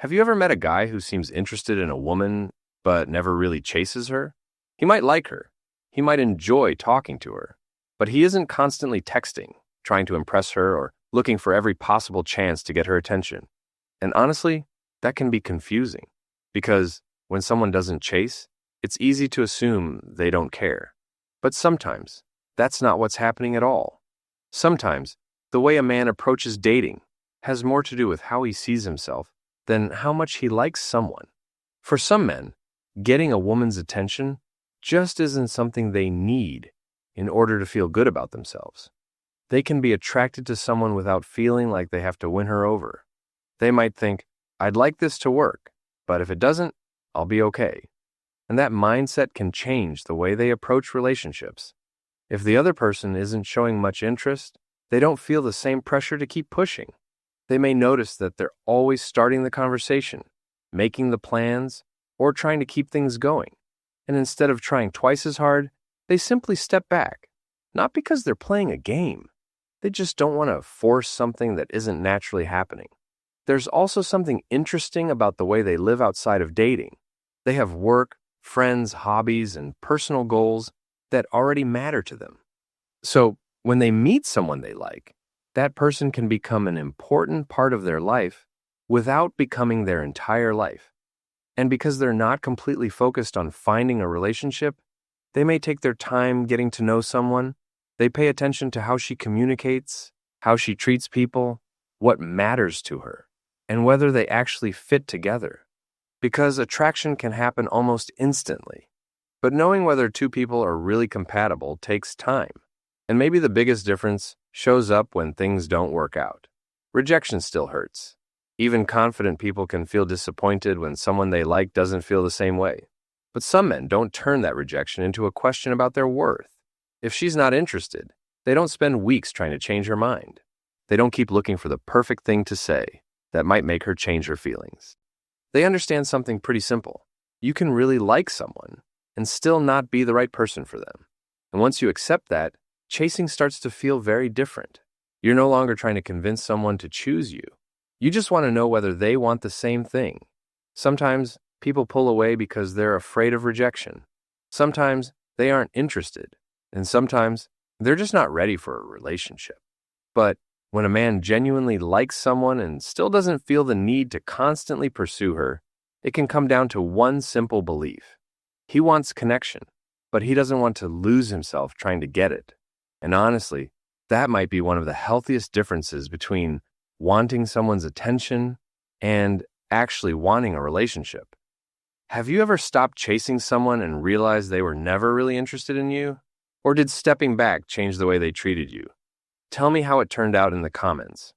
Have you ever met a guy who seems interested in a woman but never really chases her? He might like her. He might enjoy talking to her, but he isn't constantly texting, trying to impress her, or looking for every possible chance to get her attention. And honestly, that can be confusing because when someone doesn't chase, it's easy to assume they don't care. But sometimes that's not what's happening at all. Sometimes the way a man approaches dating has more to do with how he sees himself than how much he likes someone. For some men, getting a woman's attention just isn't something they need in order to feel good about themselves. They can be attracted to someone without feeling like they have to win her over. They might think, I'd like this to work, but if it doesn't, I'll be okay. And that mindset can change the way they approach relationships. If the other person isn't showing much interest, they don't feel the same pressure to keep pushing. They may notice that they're always starting the conversation, making the plans, or trying to keep things going. And instead of trying twice as hard, they simply step back. Not because they're playing a game. They just don't want to force something that isn't naturally happening. There's also something interesting about the way they live outside of dating. They have work, friends, hobbies, and personal goals that already matter to them. So when they meet someone they like, that person can become an important part of their life without becoming their entire life. And because they're not completely focused on finding a relationship, they may take their time getting to know someone. They pay attention to how she communicates, how she treats people, what matters to her, and whether they actually fit together. Because attraction can happen almost instantly. But knowing whether two people are really compatible takes time. And maybe the biggest difference shows up when things don't work out. Rejection still hurts. Even confident people can feel disappointed when someone they like doesn't feel the same way. But some men don't turn that rejection into a question about their worth. If she's not interested, they don't spend weeks trying to change her mind. They don't keep looking for the perfect thing to say that might make her change her feelings. They understand something pretty simple. You can really like someone and still not be the right person for them. And once you accept that, chasing starts to feel very different. You're no longer trying to convince someone to choose you. You just want to know whether they want the same thing. Sometimes people pull away because they're afraid of rejection. Sometimes they aren't interested. And sometimes they're just not ready for a relationship. But when a man genuinely likes someone and still doesn't feel the need to constantly pursue her, it can come down to one simple belief. He wants connection, but he doesn't want to lose himself trying to get it. And honestly, that might be one of the healthiest differences between wanting someone's attention and actually wanting a relationship. Have you ever stopped chasing someone and realized they were never really interested in you? Or did stepping back change the way they treated you? Tell me how it turned out in the comments.